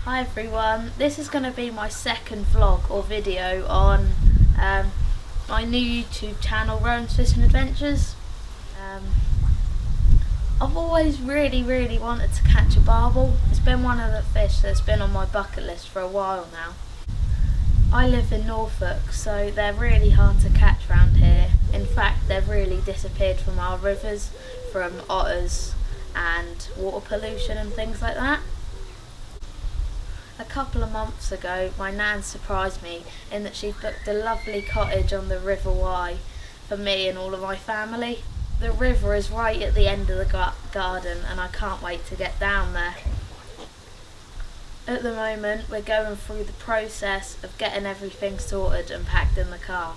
Hi everyone, this is going to be my second vlog or video on my new YouTube channel, Rowan's Fishing Adventures. I've always really wanted to catch a barbel. It's been one of the fish that's been on my bucket list for a while now. I live in Norfolk, so they're really hard to catch around here. In fact, they've really disappeared from our rivers from otters and water pollution and things like that. A couple of months ago, my nan surprised me in that she booked a lovely cottage on the River Wye for me and all of my family. The river is right at the end of the garden and I can't wait to get down there. At the moment, we're going through the process of getting everything sorted and packed in the car.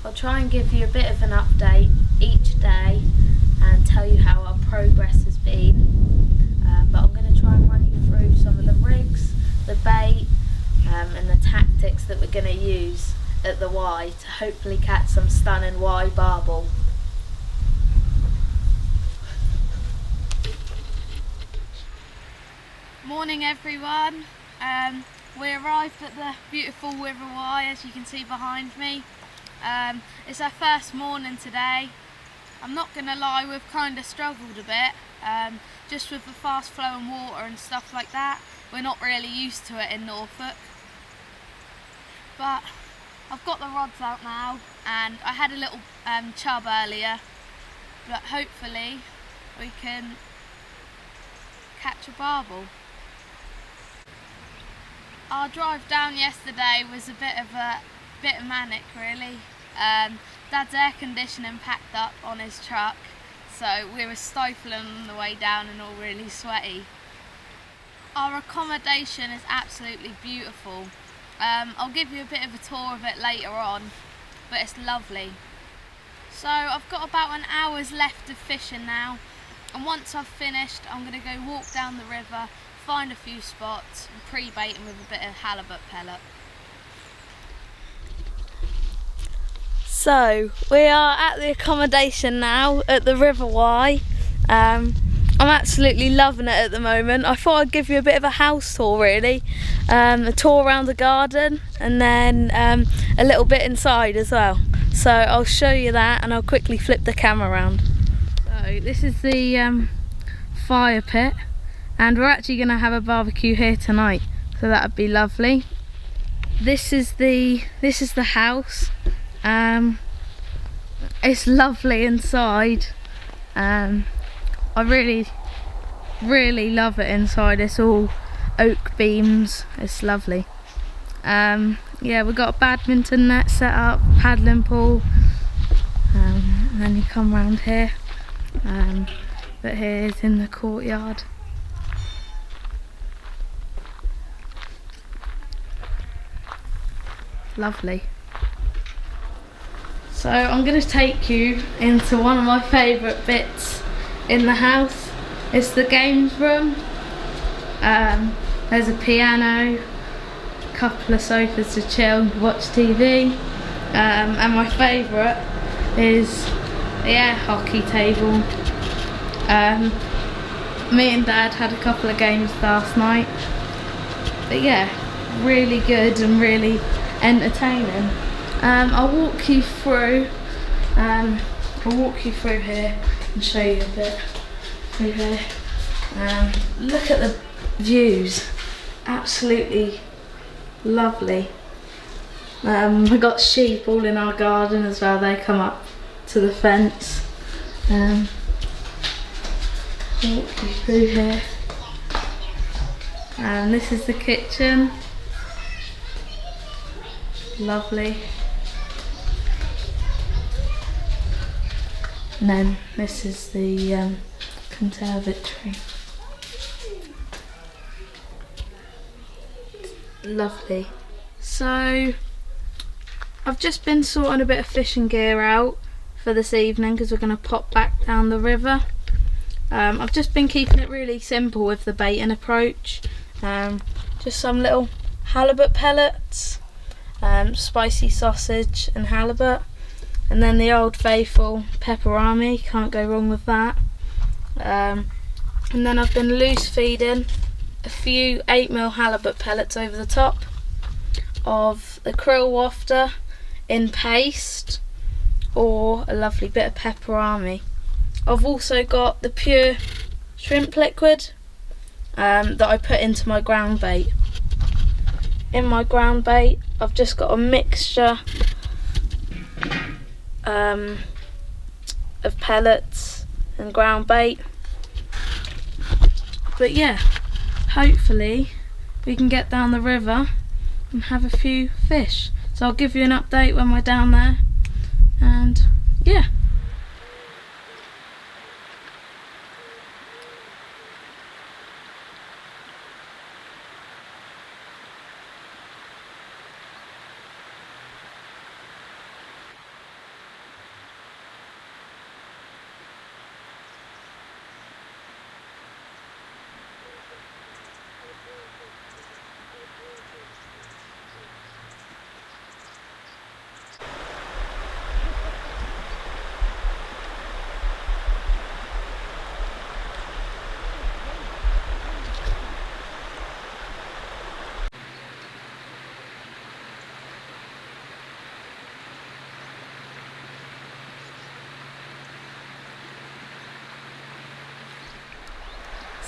I'll try and give you a bit of an update each day and tell you how our progress has been. But I'm going to try and run you through some of the rigs, the bait and the tactics that we're going to use at the Wye to hopefully catch some stunning Wye barbel. Morning everyone, we arrived at the beautiful River Wye, as you can see behind me. It's our first morning today. I'm not going to lie, we've kind of struggled a bit, just with the fast flowing water and stuff like that. We're not really used to it in Norfolk. But I've got the rods out now and I had a little chub earlier, but hopefully we can catch a barbel. Our drive down yesterday was a bit manic really. Dad's air conditioning packed up on his truck, so we were stifling on the way down and all really sweaty. Our accommodation is absolutely beautiful. I'll give you a bit of a tour of it later on, but it's lovely. So I've got about an hour's left of fishing now, and once I've finished I'm going to go walk down the river, find a few spots and pre-bait them with a bit of halibut pellet. So we are at the accommodation now at the River Wye. I'm absolutely loving it at the moment. I thought I'd give you a bit of a house tour really, a tour around the garden and then a little bit inside as well. So I'll show you that and I'll quickly flip the camera around. So this is the fire pit and we're actually going to have a barbecue here tonight, so that would be lovely. This is the house. It's lovely inside. I really love it inside. It's all oak beams. It's lovely. Yeah, we've got a badminton net set up, paddling pool, and then you come round here. But here's in the courtyard. Lovely. So I'm going to take you into one of my favourite bits in the house. It's the games room. There's a piano, a couple of sofas to chill and watch TV, and my favourite is the air hockey table. Me and Dad had a couple of games last night, but yeah, really good and really entertaining. I'll walk you through. Here and show you a bit through here. Look at the views, absolutely lovely. We've got sheep all in our garden as well. They come up to the fence. Walk you through here. And this is the kitchen. Lovely. And then this is the conservatory. Lovely. So I've just been sorting a bit of fishing gear out for this evening because we're going to pop back down the river. I've just been keeping it really simple with the baiting approach. Just some little halibut pellets, spicy sausage and halibut, and then the old faithful pepperami, can't go wrong with that. And then I've been loose feeding a few 8mm halibut pellets over the top of the krill wafter in paste, or a lovely bit of pepperami. I've also got the pure shrimp liquid that I put into my ground bait. In my ground bait I've just got a mixture of pellets and ground bait. But yeah, hopefully we can get down the river and have a few fish. So I'll give you an update when we're down there, and yeah.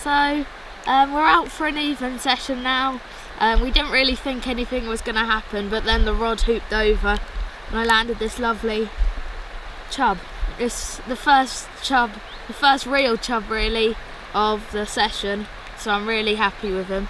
So we're out for an evening session now. We didn't really think anything was going to happen, but then the rod hooped over and I landed this lovely chub. It's the first real chub really of the session, so I'm really happy with him.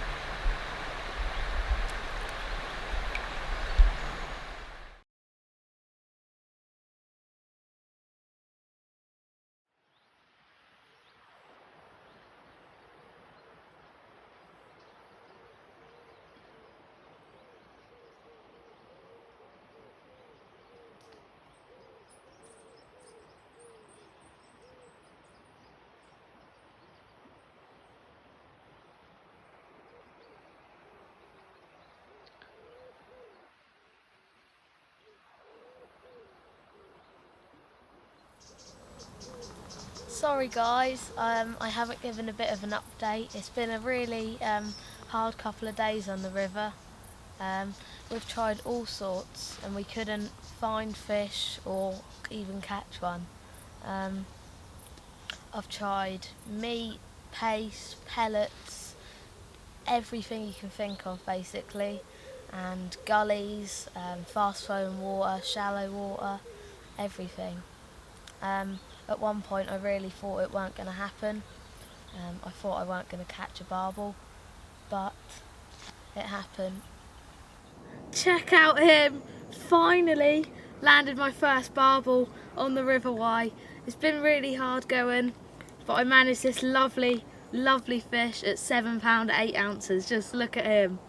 Sorry guys, I haven't given a bit of an update. It's been a really hard couple of days on the river. We've tried all sorts and we couldn't find fish or even catch one. I've tried meat, paste, pellets, everything you can think of basically, and gullies, fast flowing water, shallow water, everything. At one point I really thought it weren't going to happen. I thought I weren't going to catch a barbel, but it happened. Check out him! Finally landed my first barbel on the River Wye. It's been really hard going, but I managed this lovely fish at £7 8 ounces. Just look at him.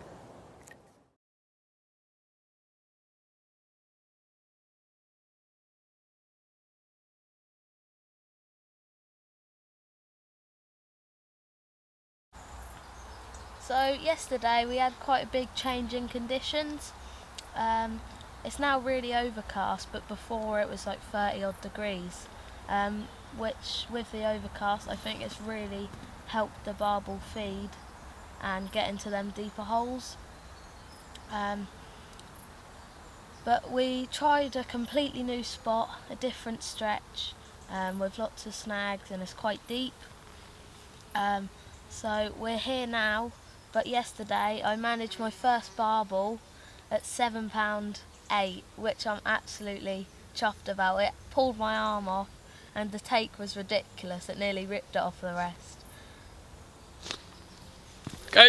So yesterday we had quite a big change in conditions. It's now really overcast, but before it was like 30 odd degrees, which with the overcast I think it's really helped the barbel feed and get into them deeper holes. But we tried a completely new spot, a different stretch, with lots of snags, and it's quite deep. So we're here now, but yesterday I managed my first barbel at £7 8, which I'm absolutely chuffed about. It pulled my arm off and the take was ridiculous. It nearly ripped it off the rest. Go!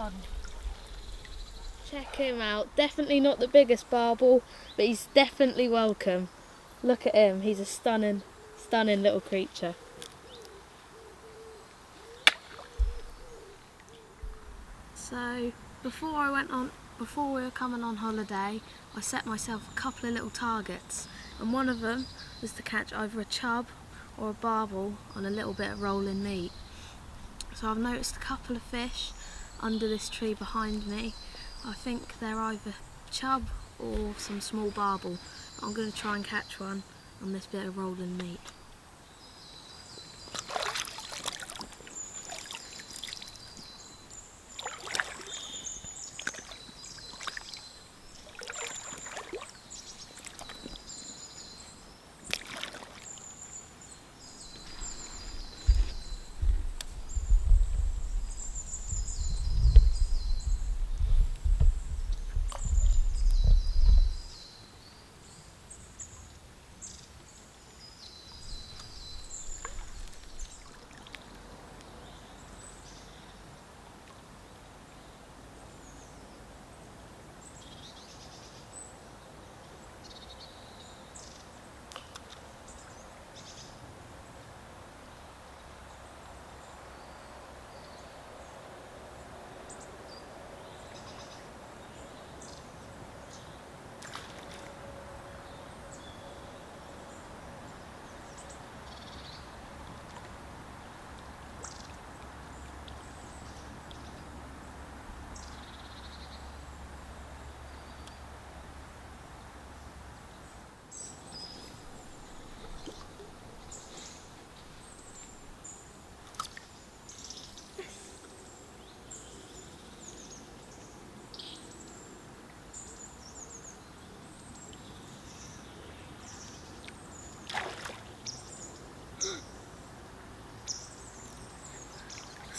on. Check him out. Definitely not the biggest barbel, but he's definitely welcome. Look at him. He's a stunning little creature. So before we were coming on holiday, I set myself a couple of little targets, and one of them was to catch either a chub or a barbel on a little bit of rolling meat. So I've noticed a couple of fish under this tree behind me. I think they're either chub or some small barbel. I'm going to try and catch one on this bit of rolling meat.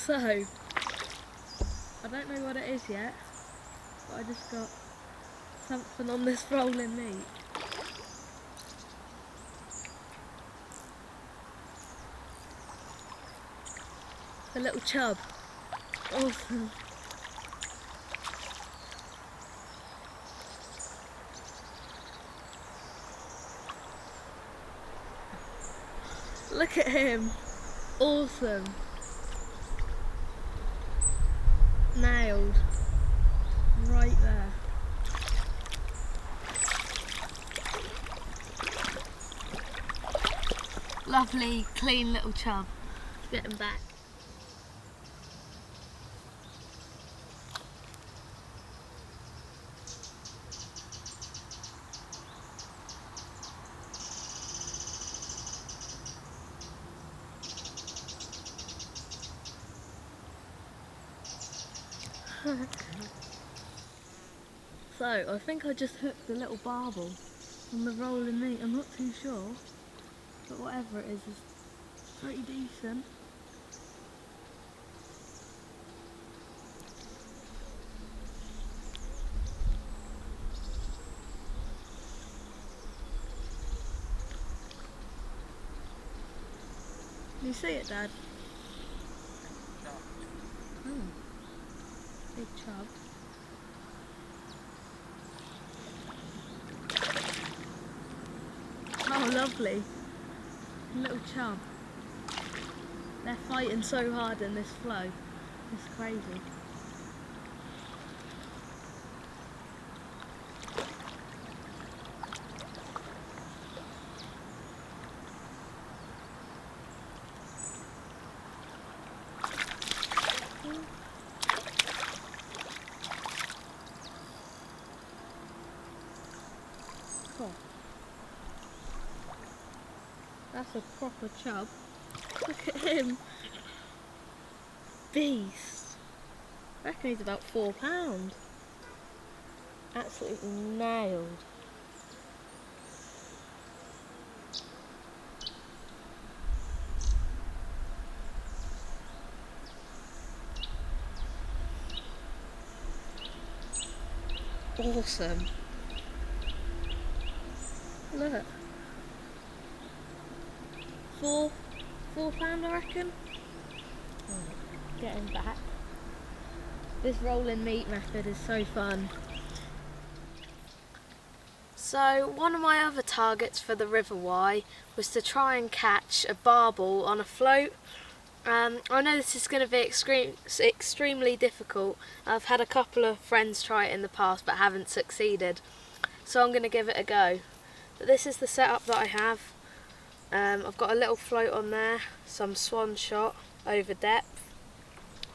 So, I don't know what it is yet, but I just got something on this rolling meat. A little chub. Awesome. Look at him. Awesome. Nailed. Right there. Lovely, clean little chub. Get him back. So, I think I just hooked a little barbel on the rolling meat. I'm not too sure, but whatever it is pretty decent. Can you see it, Dad? Oh, big chub. Oh, lovely. Little chub. They're fighting so hard in this flow. It's crazy. Cool. That's a proper chub. Look at him. Beast. I reckon he's about £4. Absolutely nailed. Awesome. Look. £4 I reckon. Get him back. This rolling meat method is so fun. So one of my other targets for the River Wye was to try and catch a barbel on a float. I know this is going to be extremely difficult. I've had a couple of friends try it in the past but haven't succeeded. So I'm going to give it a go. But this is the setup that I have. I've got a little float on there, some swan shot over depth,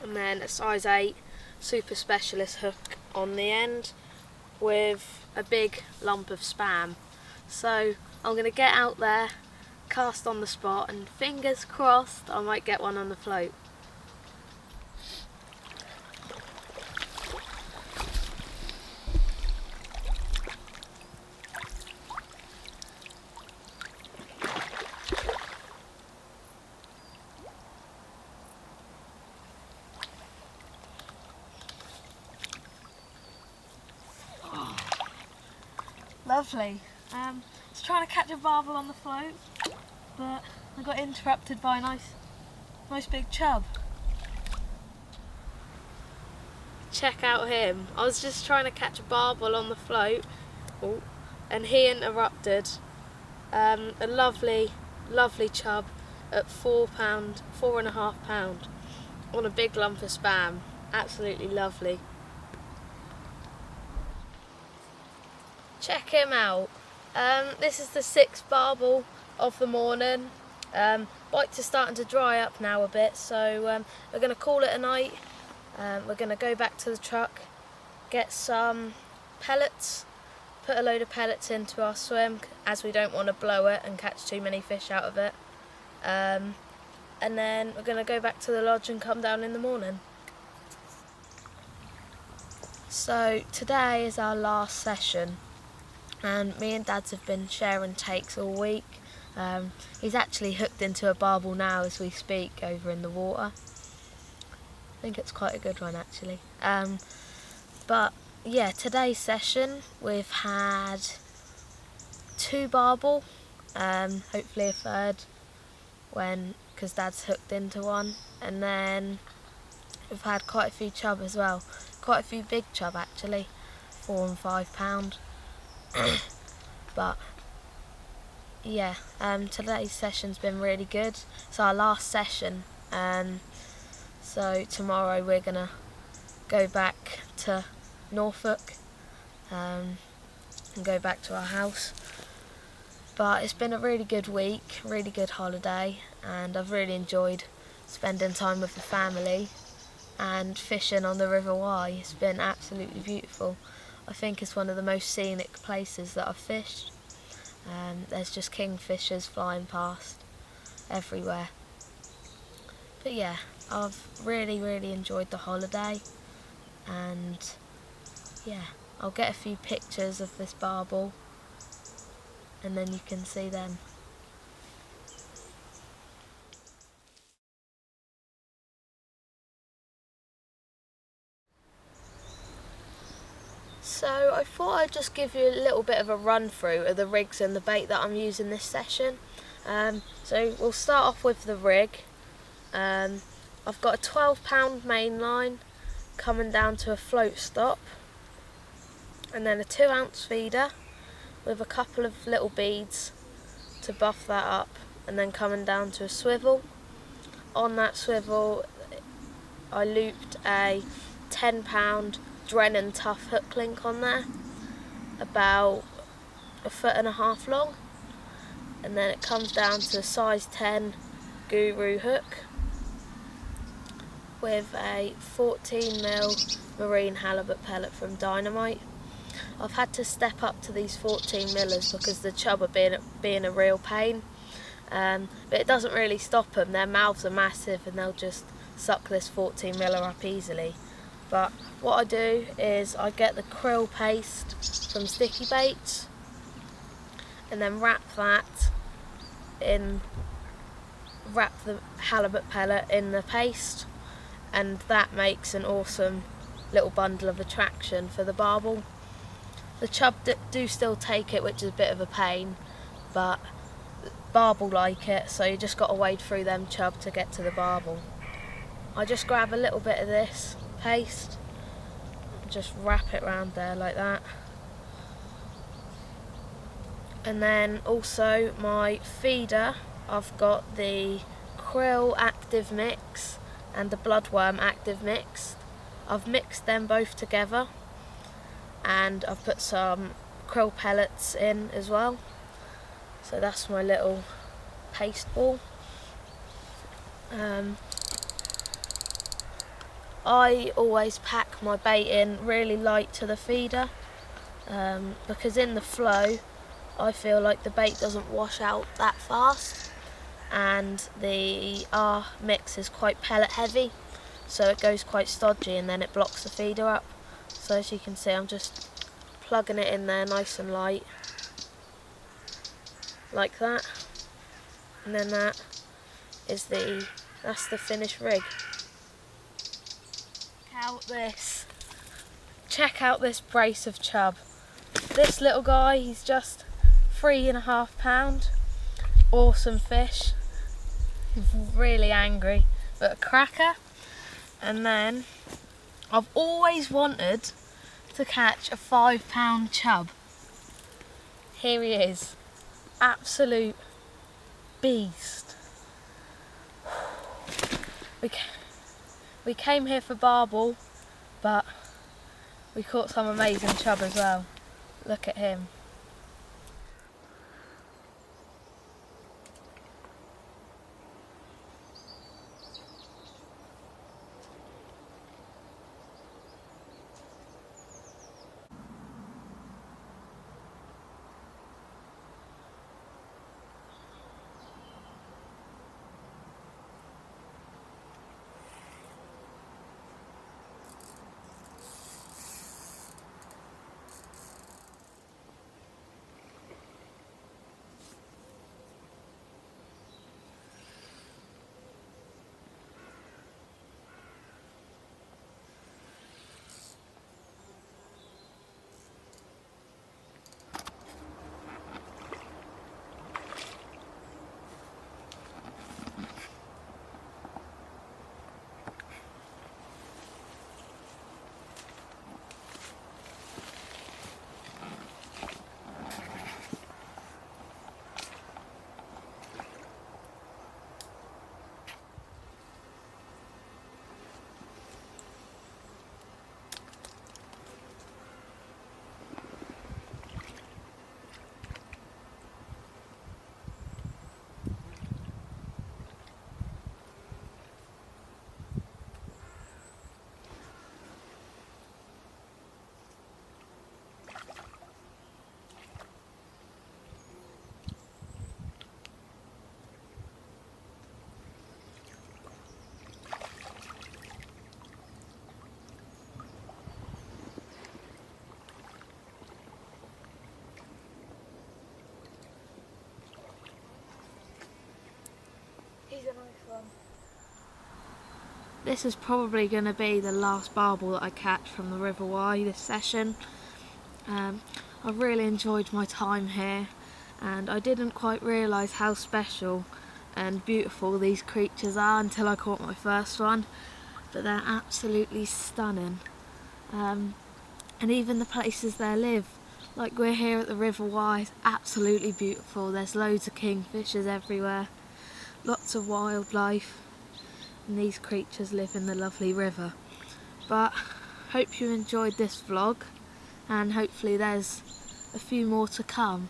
and then a size 8 super specialist hook on the end with a big lump of spam. So I'm going to get out there, cast on the spot, and fingers crossed I might get one on the float. Lovely. I was trying to catch a barbel on the float, but I got interrupted by a nice big chub. Check out him. I was just trying to catch a barbel on the float, and he interrupted. A lovely chub at £4.5 on a big lump of spam. Absolutely lovely. Check him out. This is the 6th barbel of the morning. Bites are starting to dry up now a bit, so we're going to call it a night. We're going to go back to the truck, get some pellets, put a load of pellets into our swim as we don't want to blow it and catch too many fish out of it. And then we're going to go back to the lodge and come down in the morning. So today is our last session. And me and Dad's have been sharing takes all week. He's actually hooked into a barbel now as we speak over in the water. I think it's quite a good one actually. But yeah, today's session we've had 2 barbel, hopefully a third because Dad's hooked into one, and then we've had quite a few chub as well, quite a few big chub actually, £4 and £5. But yeah, today's session's been really good. It's our last session, so tomorrow we're gonna go back to Norfolk and go back to our house. But it's been a really good week, really good holiday, and I've really enjoyed spending time with the family and fishing on the River Wye. It's been absolutely beautiful. I think it's one of the most scenic places that I've fished. There's just kingfishers flying past everywhere. But yeah, I've really enjoyed the holiday, and yeah, I'll get a few pictures of this barbel and then you can see them. So I thought I'd just give you a little bit of a run through of the rigs and the bait that I'm using this session. So we'll start off with the rig. I've got a 12-pound main line coming down to a float stop, and then a 2-ounce feeder with a couple of little beads to buff that up, and then coming down to a swivel. On that swivel I looped a 10-pound Drennan Tough hook link on there, about 1.5 foot long, and then it comes down to a size 10 Guru hook with a 14mm marine halibut pellet from Dynamite. I've had to step up to these 14mm because the chub are being a real pain, but it doesn't really stop them. Their mouths are massive and they'll just suck this 14mm up easily. But what I do is I get the krill paste from Sticky Baits and then wrap the halibut pellet in the paste, and that makes an awesome little bundle of attraction for the barbel. The chub do still take it, which is a bit of a pain, but barbel like it, so you just got to wade through them chub to get to the barbel. I just grab a little bit of this paste just wrap it around there like that. And then also my feeder, I've got the krill active mix and the bloodworm active mix. I've mixed them both together, and I've put some krill pellets in as well. So that's my little paste ball. I always pack my bait in really light to the feeder, because in the flow I feel like the bait doesn't wash out that fast, and our mix is quite pellet heavy, so it goes quite stodgy and then it blocks the feeder up. So as you can see, I'm just plugging it in there nice and light like that, and then that's the finished rig. Check out this brace of chub. This little guy, he's just 3.5 pounds. Awesome fish. He's really angry, but a cracker. And then I've always wanted to catch a 5-pound chub. Here he is. Absolute beast. We came here for Barbel, but we caught some amazing chub as well. Look at him. He's a nice one. This is probably going to be the last barbel that I catch from the River Wye this session. I've really enjoyed my time here, and I didn't quite realise how special and beautiful these creatures are until I caught my first one, but they're absolutely stunning. And even the places they live, like we're here at the River Wye, it's absolutely beautiful. There's loads of kingfishers everywhere, lots of wildlife, and these creatures live in the lovely river. But hope you enjoyed this vlog, and hopefully there's a few more to come.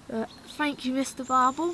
But thank you, Mr. Barbel.